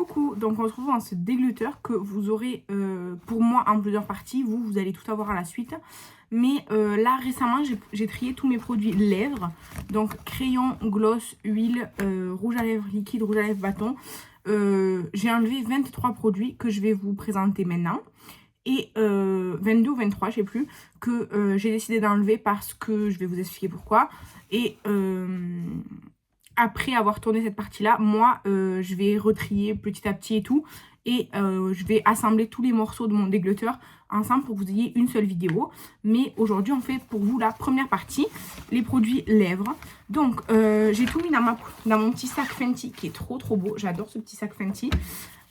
Coucou, donc on se retrouve dans ce dégluteur que vous aurez pour moi en plusieurs parties, vous allez tout avoir à la suite. Mais là récemment j'ai trié tous mes produits lèvres, donc crayon, gloss, huile, rouge à lèvres liquide, rouge à lèvres bâton. J'ai enlevé 23 produits que je vais vous présenter maintenant. Et 22 ou 23, je sais plus, que j'ai décidé d'enlever parce que je vais vous expliquer pourquoi. Et après avoir tourné cette partie-là, moi, je vais retrier petit à petit et tout. Et je vais assembler tous les morceaux de mon dégluteur ensemble pour que vous ayez une seule vidéo. Mais aujourd'hui, on fait pour vous la première partie, les produits lèvres. Donc, j'ai tout mis dans mon petit sac Fenty qui est trop beau. J'adore ce petit sac Fenty.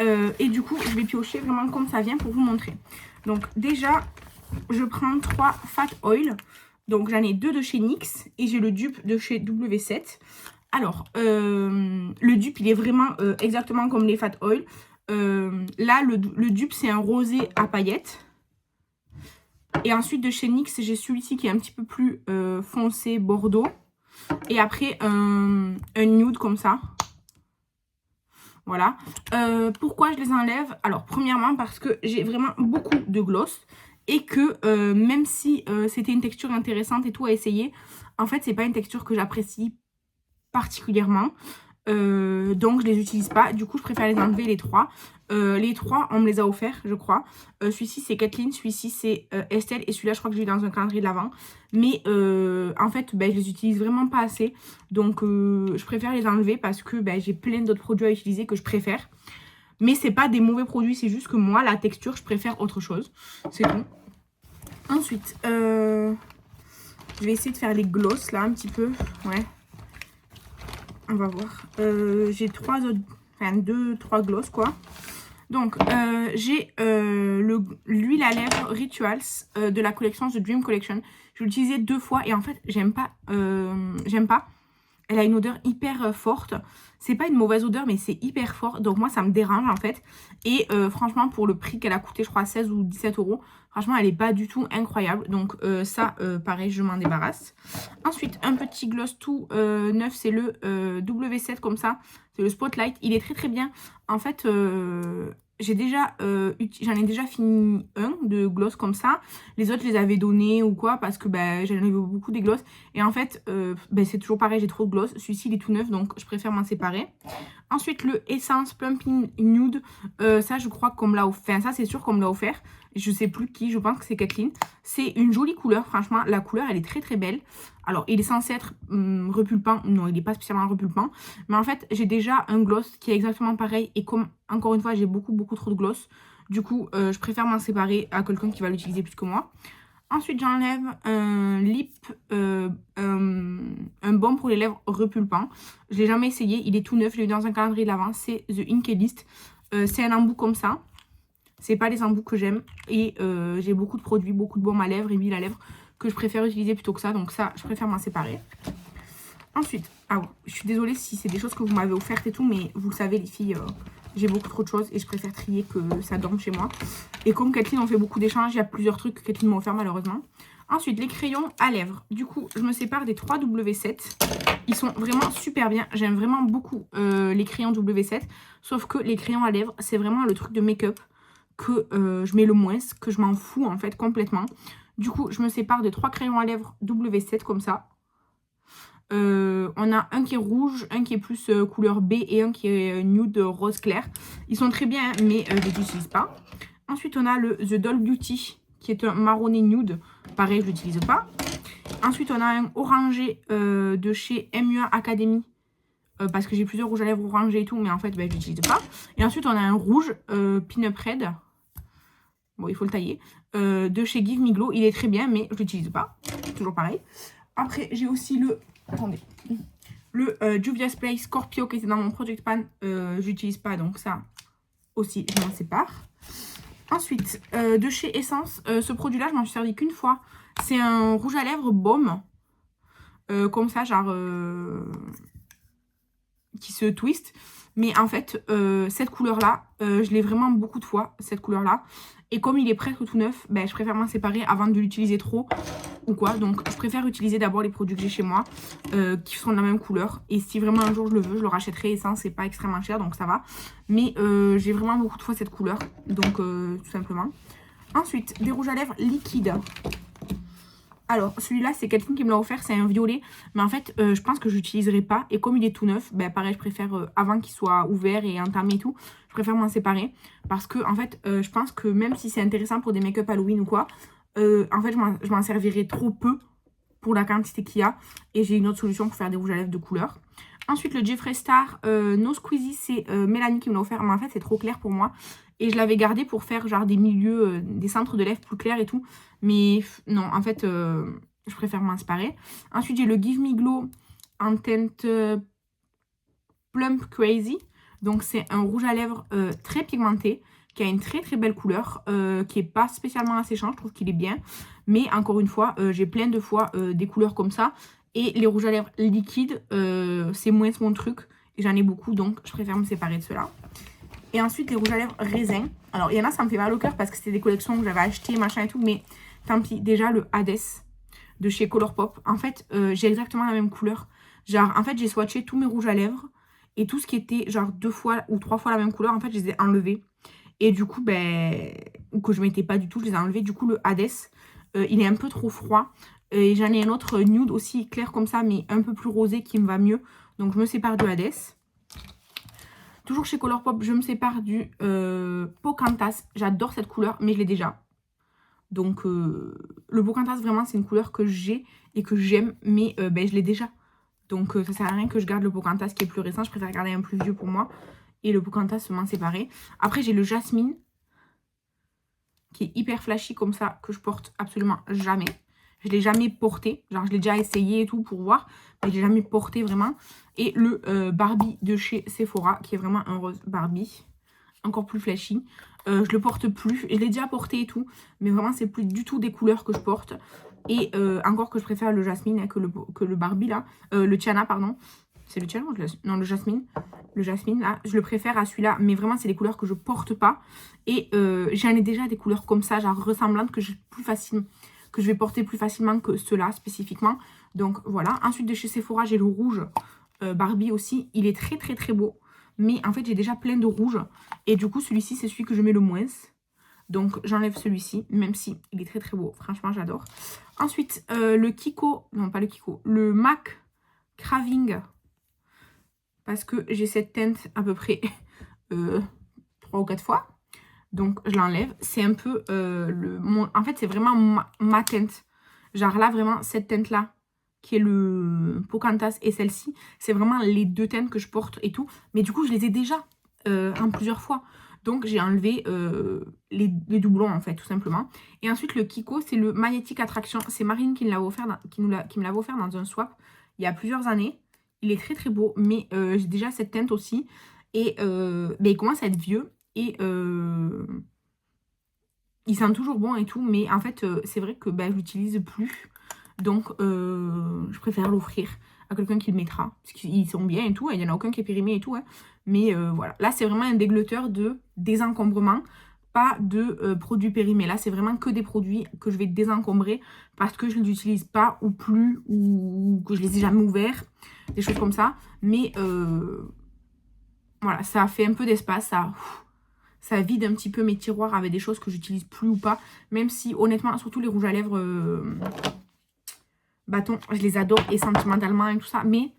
Et du coup, je vais piocher vraiment comme ça vient pour vous montrer. Donc, déjà, je prends 3 Fat Oil. Donc, j'en ai 2 de chez NYX et j'ai le dupe de chez W7. Alors, le dupe, il est vraiment exactement comme les Fat Oil. Là, le dupe, c'est un rosé à paillettes. Et ensuite, de chez NYX, j'ai celui-ci qui est un petit peu plus foncé, bordeaux. Et après, un nude comme ça. Voilà. Pourquoi je les enlève? Alors, premièrement, parce que j'ai vraiment beaucoup de gloss. Et que même si c'était une texture intéressante et tout à essayer, en fait, c'est pas une texture que j'apprécie particulièrement. Donc, je les utilise pas. Du coup, je préfère les enlever les 3. Les 3, on me les a offerts, je crois. Celui-ci, c'est Kathleen. Celui-ci, c'est Estelle. Et celui-là, je crois que j'ai eu dans un calendrier de l'Avent. Mais en fait, je les utilise vraiment pas assez. Donc, je préfère les enlever parce que j'ai plein d'autres produits à utiliser que je préfère. Mais c'est pas des mauvais produits. C'est juste que moi, la texture, je préfère autre chose. C'est tout. Ensuite, je vais essayer de faire les gloss, là, un petit peu. Ouais. On va voir. J'ai 3 autres... Enfin, 2-3 gloss, quoi. Donc, j'ai l'huile à lèvres Rituals de la collection The Dream Collection. Je l'ai utilisée 2 fois et en fait, j'aime pas. Elle a une odeur hyper forte. C'est pas une mauvaise odeur, mais c'est hyper fort. Donc moi, ça me dérange en fait. Et franchement, pour le prix qu'elle a coûté, je crois 16 ou 17 euros, franchement, elle est pas du tout incroyable. Donc ça, pareil, je m'en débarrasse. Ensuite, un petit gloss tout neuf, c'est le W7 comme ça. C'est le Spotlight. Il est très bien. En fait, j'en ai déjà fini un de gloss comme ça. Les autres, je les avais donnés ou quoi parce que j'en avais beaucoup des gloss. Et en fait, c'est toujours pareil, j'ai trop de gloss. Celui-ci, il est tout neuf, donc je préfère m'en séparer. Ensuite, le Essence Plumping Nude. Ça, je crois qu'on me l'a offert. Enfin, ça, c'est sûr qu'on me l'a offert. Je sais plus qui, je pense que c'est Kathleen. C'est une jolie couleur, franchement. La couleur, elle est très belle. Alors, il est censé être repulpant. Non, il n'est pas spécialement repulpant. Mais en fait, j'ai déjà un gloss qui est exactement pareil. Et comme, encore une fois, j'ai beaucoup trop de gloss. Du coup, je préfère m'en séparer à quelqu'un qui va l'utiliser plus que moi. Ensuite, j'enlève un baume pour les lèvres repulpant. Je ne l'ai jamais essayé. Il est tout neuf. Je l'ai eu dans un calendrier de l'Avent. C'est The Inked. C'est un embout comme ça. C'est pas les embouts que j'aime. Et j'ai beaucoup de produits, beaucoup de baume à lèvres et huile à lèvres que je préfère utiliser plutôt que ça. Donc ça, je préfère m'en séparer. Ensuite, je suis désolée si c'est des choses que vous m'avez offertes et tout. Mais vous le savez, les filles, j'ai beaucoup trop de choses. Et je préfère trier que ça dorme chez moi. Et comme Kathleen, on fait beaucoup d'échanges. Il y a plusieurs trucs que Kathleen m'a offert malheureusement. Ensuite, les crayons à lèvres. Du coup, je me sépare des 3 W7. Ils sont vraiment super bien. J'aime vraiment beaucoup les crayons W7. Sauf que les crayons à lèvres, c'est vraiment le truc de make-up que je mets le moins, que je m'en fous en fait complètement. Du coup, je me sépare de 3 crayons à lèvres W7 comme ça. On a un qui est rouge, un qui est plus couleur B et un qui est nude rose clair. Ils sont très bien, mais je ne les utilise pas. Ensuite, on a le The Doll Beauty qui est un marronné nude. Pareil, je ne l'utilise pas. Ensuite, on a un orangé de chez MUA Academy. Parce que j'ai plusieurs rouges à lèvres orangés et tout, mais en fait, je ne l'utilise pas. Et ensuite, on a un rouge Pin-Up Red. Bon, il faut le tailler. De chez Give Me Glow. Il est très bien, mais je ne l'utilise pas. Toujours pareil. Après, j'ai aussi le... Attendez. Le Juvia's Place Scorpio qui était dans mon Project Pan. Je n'utilise pas, donc ça aussi, je m'en sépare. Ensuite, de chez Essence, ce produit-là, je m'en suis servi qu'une fois. C'est un rouge à lèvres baume. Comme ça, genre... qui se twist. Mais en fait, cette couleur-là, je l'ai vraiment beaucoup de fois, cette couleur-là. Et comme il est presque tout neuf, ben, je préfère m'en séparer avant de l'utiliser trop ou quoi. Donc, je préfère utiliser d'abord les produits que j'ai chez moi, qui sont de la même couleur. Et si vraiment un jour je le veux, je le rachèterai. Et ça, c'est pas extrêmement cher, donc ça va. Mais j'ai vraiment beaucoup de fois cette couleur, donc tout simplement. Ensuite, des rouges à lèvres liquides. Alors, celui-là, c'est quelqu'un qui me l'a offert, c'est un violet. Mais en fait, je pense que je l'utiliserai pas. Et comme il est tout neuf, ben, pareil, je préfère, avant qu'il soit ouvert et entamé et tout, je préfère m'en séparer. Parce que, en fait, je pense que même si c'est intéressant pour des make-up Halloween ou quoi, en fait, je m'en servirai trop peu pour la quantité qu'il y a. Et j'ai une autre solution pour faire des rouges à lèvres de couleur. Ensuite, le Jeffree Star No Squeezie, c'est Mélanie qui me l'a offert. Mais en fait, c'est trop clair pour moi. Et je l'avais gardé pour faire genre des milieux, des centres de lèvres plus clairs et tout. Mais non, en fait, je préfère m'en séparer. Ensuite, j'ai le Give Me Glow en teinte Plump Crazy. Donc, c'est un rouge à lèvres très pigmenté, qui a une très très belle couleur, qui n'est pas spécialement asséchant. Je trouve qu'il est bien. Mais encore une fois, j'ai plein de fois des couleurs comme ça. Et les rouges à lèvres liquides, c'est moins mon truc. Et j'en ai beaucoup, donc je préfère me séparer de ceux-là. Et ensuite, les rouges à lèvres raisin. Alors, il y en a, ça me fait mal au cœur parce que c'était des collections que j'avais achetées, machin et tout. Mais tant pis. Déjà, le Hades de chez Colourpop. En fait, j'ai exactement la même couleur. Genre, en fait, j'ai swatché tous mes rouges à lèvres. Et tout ce qui était, genre, 2 fois ou 3 fois la même couleur, en fait, je les ai enlevés. Et du coup, ben... Ou que je mettais pas du tout, je les ai enlevés. Du coup, le Hades, il est un peu trop froid. Et j'en ai un autre nude aussi clair comme ça, mais un peu plus rosé qui me va mieux. Donc, je me sépare du Hades. Toujours chez Colourpop, je me sépare du Pocantas. J'adore cette couleur, mais je l'ai déjà. Donc, le Pocantas, vraiment, c'est une couleur que j'ai et que j'aime, mais ben, je l'ai déjà. Donc, ça sert à rien que je garde le Pocantas qui est plus récent. Je préfère garder un plus vieux pour moi. Et le Pocantas, se m'en séparer. Après, j'ai le Jasmine, qui est hyper flashy comme ça, que je porte absolument jamais. Je ne l'ai jamais porté. Genre, je l'ai déjà essayé et tout pour voir. Mais je ne l'ai jamais porté vraiment. Et le Barbie de chez Sephora, qui est vraiment un rose Barbie. Encore plus flashy. Je le porte plus. Je l'ai déjà porté et tout. Mais vraiment, c'est plus du tout des couleurs que je porte. Et encore que je préfère le Jasmine hein, que le Barbie là. Le Tiana, pardon. C'est le Tiana ou non, le Jasmine. Le Jasmine là, je le préfère à celui-là. Mais vraiment, c'est des couleurs que je porte pas. Et j'en ai déjà des couleurs comme ça, genre ressemblantes, que je vais porter plus facilement que ceux-là spécifiquement. Donc voilà. Ensuite de chez Sephora, j'ai le rouge Barbie aussi. Il est très très très beau. Mais en fait, j'ai déjà plein de rouge. Et du coup, celui-ci, c'est celui que je mets le moins. Donc j'enlève celui-ci, même si il est très très beau. Franchement, j'adore. Ensuite, le Kiko, non pas le Kiko, le MAC Craving. Parce que j'ai cette teinte à peu près 3 ou 4 fois. Donc je l'enlève. C'est un peu en fait, c'est vraiment ma teinte. Genre là, vraiment, cette teinte-là, qui est le Pocantas et celle-ci, c'est vraiment les deux teintes que je porte et tout. Mais du coup, je les ai déjà en plusieurs fois. Donc j'ai enlevé les doublons en fait, tout simplement. Et ensuite, le Kiko, c'est le Magnetic Attraction. C'est Marine qui me l'avait offert, qui me l'avait offert dans un swap il y a plusieurs années. Il est très très beau, mais j'ai déjà cette teinte aussi. Et ben, il commence à être vieux. Et il sent toujours bon et tout. Mais en fait, c'est vrai que ben, je l'utilise plus. Donc, je préfère l'offrir à quelqu'un qui le mettra. Parce qu'ils sont bien et tout. Il n'y en a aucun qui est périmé et tout. Hein. Mais voilà. Là, c'est vraiment un déglutteur de désencombrement. Pas de produits périmés. Là, c'est vraiment que des produits que je vais désencombrer. Parce que je ne les utilise pas ou plus. Ou que je les ai jamais ouverts. Des choses comme ça. Mais voilà. Ça fait un peu d'espace. Ça vide un petit peu mes tiroirs avec des choses que j'utilise plus ou pas. Même si, honnêtement, surtout les rouges à lèvres... bâtons, je les adore et sentimentalement et tout ça, mais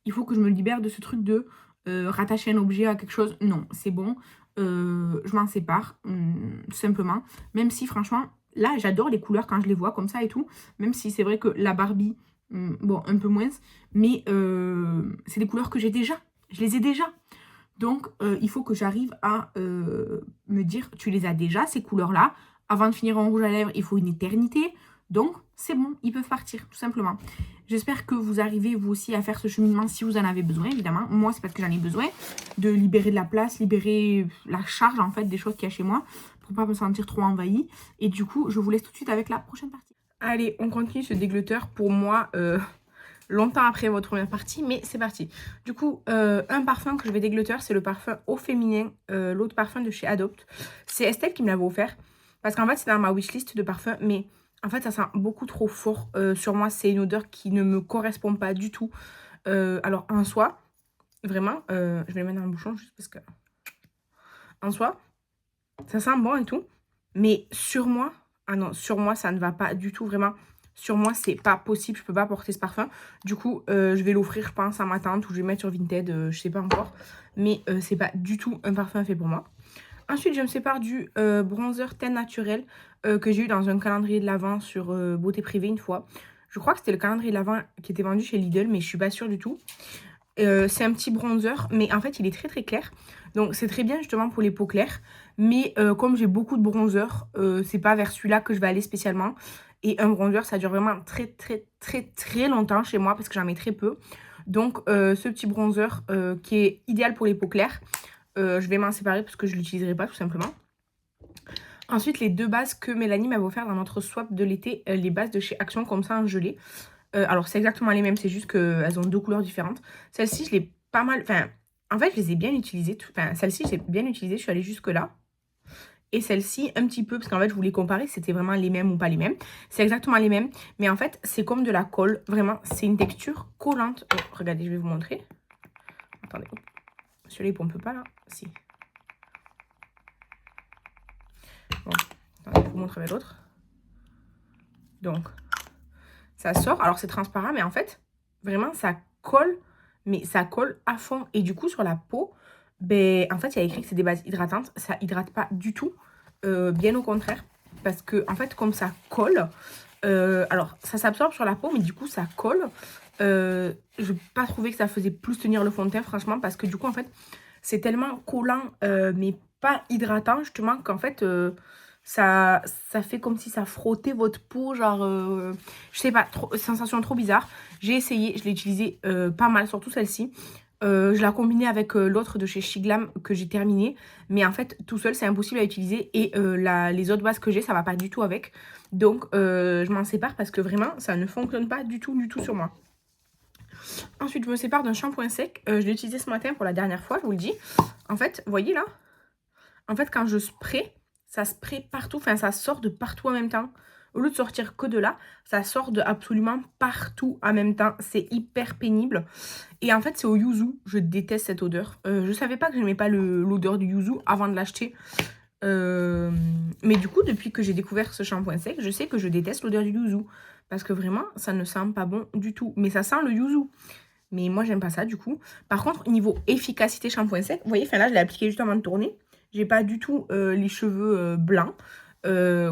il faut que je me libère de ce truc de rattacher un objet à quelque chose. Non, c'est bon, je m'en sépare, tout simplement. Même si, franchement, là, j'adore les couleurs quand je les vois comme ça et tout. Même si c'est vrai que la Barbie, bon, un peu moins, mais c'est des couleurs que j'ai déjà. Je les ai déjà. Donc, il faut que j'arrive à me dire, tu les as déjà, ces couleurs-là. Avant de finir en rouge à lèvres, il faut une éternité. Donc, c'est bon, ils peuvent partir, tout simplement. J'espère que vous arrivez, vous aussi, à faire ce cheminement si vous en avez besoin, évidemment. Moi, c'est parce que j'en ai besoin de libérer de la place, libérer la charge, en fait, des choses qu'il y a chez moi, pour pas me sentir trop envahie. Et du coup, je vous laisse tout de suite avec la prochaine partie. Allez, on continue ce déglutteur. Pour moi, longtemps après votre première partie, mais c'est parti. Du coup, un parfum que je vais déglutter, c'est le parfum Eau Féminin, l'autre parfum de chez Adopt. C'est Estelle qui me l'avait offert, parce qu'en fait, c'est dans ma wishlist de parfums, mais en fait, ça sent beaucoup trop fort sur moi. C'est une odeur qui ne me correspond pas du tout. Alors, en soi, vraiment, je vais le mettre dans le bouchon juste parce que... En soi, ça sent bon et tout, mais sur moi, ah non, sur moi, ça ne va pas du tout, vraiment. Sur moi, c'est pas possible, je peux pas porter ce parfum. Du coup, je vais l'offrir, je pense, à ma tante ou je vais le mettre sur Vinted, je sais pas encore. Mais c'est pas du tout un parfum fait pour moi. Ensuite, je me sépare du bronzer teint naturel que j'ai eu dans un calendrier de l'Avent sur Beauté Privée une fois. Je crois que c'était le calendrier de l'Avent qui était vendu chez Lidl, mais je suis pas sûre du tout. C'est un petit bronzer, mais en fait, il est très très clair. Donc, c'est très bien justement pour les peaux claires. Mais comme j'ai beaucoup de bronzer, c'est pas vers celui-là que je vais aller spécialement. Et un bronzer, ça dure vraiment très très très très longtemps chez moi parce que j'en mets très peu. Donc, ce petit bronzer qui est idéal pour les peaux claires, je vais m'en séparer parce que je ne l'utiliserai pas tout simplement. Ensuite, les deux bases que Mélanie m'avait offert dans notre swap de l'été, les bases de chez Action comme ça en gelée. Alors, c'est exactement les mêmes, c'est juste qu'elles ont deux couleurs différentes. Celle-ci, je l'ai pas mal... Enfin, en fait, je les ai bien utilisées. Enfin, celle-ci, j'ai bien utilisée, je suis allée jusque-là. Et celle-ci, un petit peu, parce qu'en fait, je voulais comparer si c'était vraiment les mêmes ou pas les mêmes. C'est exactement les mêmes, mais en fait, c'est comme de la colle. Vraiment, c'est une texture collante. Oh, regardez, je vais vous montrer. Attendez, celui-là, il pompe pas, là. Si. Bon, attendez, je vous montre avec l'autre. Donc, ça sort. Alors, c'est transparent, mais en fait, vraiment, ça colle. Mais ça colle à fond. Et du coup, sur la peau, ben, en fait, il y a écrit que c'est des bases hydratantes. Ça hydrate pas du tout. Bien au contraire. Parce que, en fait, comme ça colle, alors, ça s'absorbe sur la peau, mais du coup, ça colle. Je n'ai pas trouvé que ça faisait plus tenir le fond de teint, franchement, parce que du coup, en fait, c'est tellement collant, mais pas hydratant, justement, qu'en fait, ça fait comme si ça frottait votre peau, genre, je sais pas, sensation trop bizarre. J'ai essayé, je l'ai utilisé pas mal, surtout celle-ci. Je la combinais avec l'autre de chez Shiglam que j'ai terminé. Mais en fait, tout seul, c'est impossible à utiliser. Et les autres bases que j'ai, ça va pas du tout avec. Donc, je m'en sépare parce que vraiment, ça ne fonctionne pas du tout sur moi. Ensuite, je me sépare d'un shampoing sec. Je l'ai utilisé ce matin pour la dernière fois, je vous le dis. En fait, vous voyez là? En fait, quand je spray, ça spray partout. Enfin, ça sort de partout en même temps. Au lieu de sortir que de là, ça sort de absolument partout en même temps. C'est hyper pénible. Et en fait, c'est au yuzu. Je déteste cette odeur. Je savais pas que je n'aimais pas l'odeur du yuzu avant de l'acheter. Mais du coup, depuis que j'ai découvert ce shampoing sec, je sais que je déteste l'odeur du yuzu. Parce que vraiment, ça ne sent pas bon du tout. Mais ça sent le yuzu. Mais moi, j'aime pas ça du coup. Par contre, niveau efficacité shampoing sec, vous voyez, enfin là, je l'ai appliqué juste avant de tourner. J'ai pas du tout les cheveux blancs.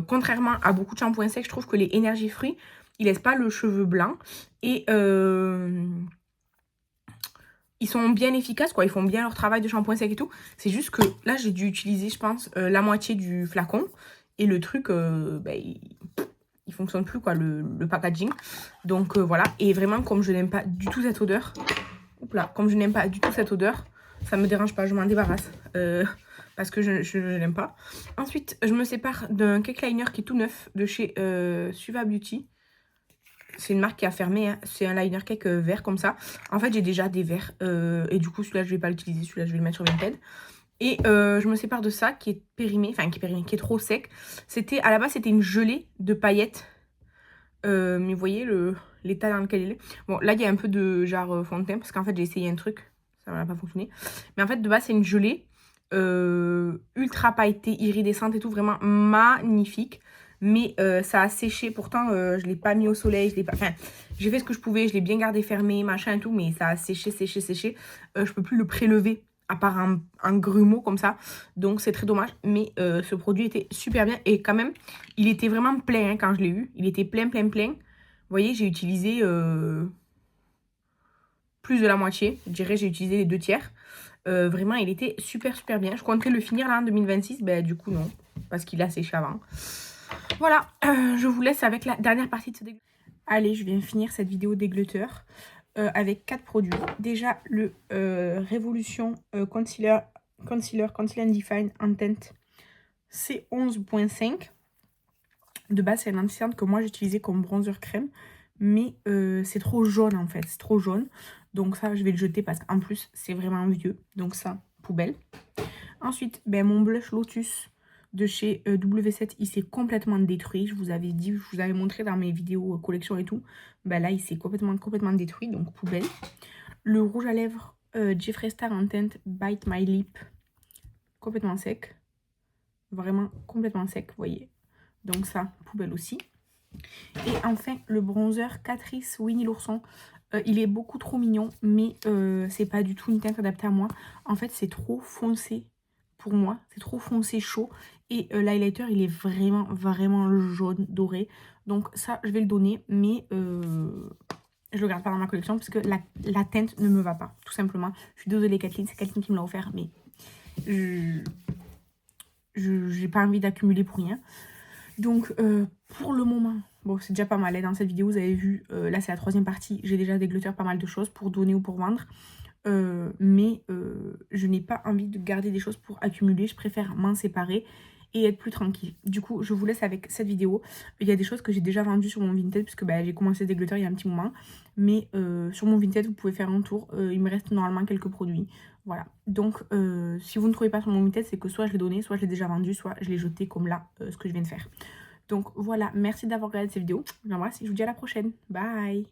Contrairement à beaucoup de shampoings secs, je trouve que les Energy Free, ils laissent pas le cheveu blanc. Et ils sont bien efficaces, quoi. Ils font bien leur travail de shampoing sec et tout. C'est juste que là, j'ai dû utiliser, je pense, la moitié du flacon. Et le truc, il fonctionne plus, quoi, le packaging. Donc, voilà. Et vraiment, comme je n'aime pas du tout cette odeur, comme je n'aime pas du tout cette odeur, ça me dérange pas, je m'en débarrasse. Parce que je ne l'aime pas. Ensuite, je me sépare d'un cake liner qui est tout neuf de chez Suva Beauty. C'est une marque qui a fermé, hein. C'est un liner cake vert comme ça. En fait, j'ai déjà des verts. Et du coup, celui-là, je vais pas l'utiliser. Celui-là, je vais le mettre sur Vinted. Et je me sépare de ça qui est périmé. Enfin, qui est périmé, qui est trop sec. À la base, c'était une gelée de paillettes. Mais vous voyez l'état dans lequel il est. Bon, là, il y a un peu de genre fond de teint. Parce qu'en fait, j'ai essayé un truc. Ça n'a pas fonctionné. Mais en fait, de base, c'est une gelée. Ultra pailletée, iridescente et tout. Vraiment magnifique. Mais ça a séché, pourtant je ne l'ai pas mis au soleil, enfin, j'ai fait ce que je pouvais, je l'ai bien gardé fermé, machin et tout, mais ça a séché. Je peux plus le prélever, à part un grumeau comme ça, donc c'est très dommage, mais ce produit était super bien, et quand même, il était vraiment plein hein, quand je l'ai eu, il était plein. Vous voyez, j'ai utilisé plus de la moitié, je dirais, j'ai utilisé les 2/3, vraiment, il était super bien, je comptais le finir là en 2026, ben du coup non, parce qu'il a séché avant. Voilà, je vous laisse avec la dernière partie de ce dégluteur. Allez, je viens finir cette vidéo dégluteur avec 4 produits. Déjà, le Révolution Concealer and Define en teinte C11.5. De base, c'est un anti-cerne que moi j'utilisais comme bronzer crème. mais c'est trop jaune en fait, c'est trop jaune. Donc ça, je vais le jeter parce qu'en plus, c'est vraiment vieux. Donc ça, poubelle. Ensuite, ben, mon blush Lotus de chez W7, il s'est complètement détruit. Je vous avais dit, je vous avais montré dans mes vidéos collection et tout. Ben là, il s'est complètement détruit, donc poubelle. Le rouge à lèvres Jeffree Star en teinte Bite My Lip, complètement sec. Vraiment complètement sec, vous voyez. Donc ça, poubelle aussi. Et enfin, le bronzer Catrice Winnie l'ourson. Il est beaucoup trop mignon, mais c'est pas du tout une teinte adaptée à moi. En fait, c'est trop foncé pour moi. C'est trop foncé chaud. Et l'highlighter, il est vraiment jaune, doré. Donc ça, je vais le donner, mais je le garde pas dans ma collection parce que la teinte ne me va pas, tout simplement. Je suis désolée, Kathleen, c'est Kathleen qui me l'a offert, mais j'ai pas envie d'accumuler pour rien. Donc, pour le moment, bon, c'est déjà pas mal. Dans cette vidéo, vous avez vu, là, c'est la 3e partie. J'ai déjà dégluté pas mal de choses pour donner ou pour vendre. Mais je n'ai pas envie de garder des choses pour accumuler. Je préfère m'en séparer et être plus tranquille. Du coup, je vous laisse avec cette vidéo. Il y a des choses que j'ai déjà vendues sur mon Vinted puisque bah, j'ai commencé des glutters il y a un petit moment. Mais sur mon Vinted, vous pouvez faire un tour. Il me reste normalement quelques produits. Voilà. Donc, si vous ne trouvez pas sur mon Vinted, c'est que soit je l'ai donné, soit je l'ai déjà vendu, soit je l'ai jeté comme là, ce que je viens de faire. Donc voilà, merci d'avoir regardé cette vidéo. Je vous embrasse et je vous dis à la prochaine. Bye!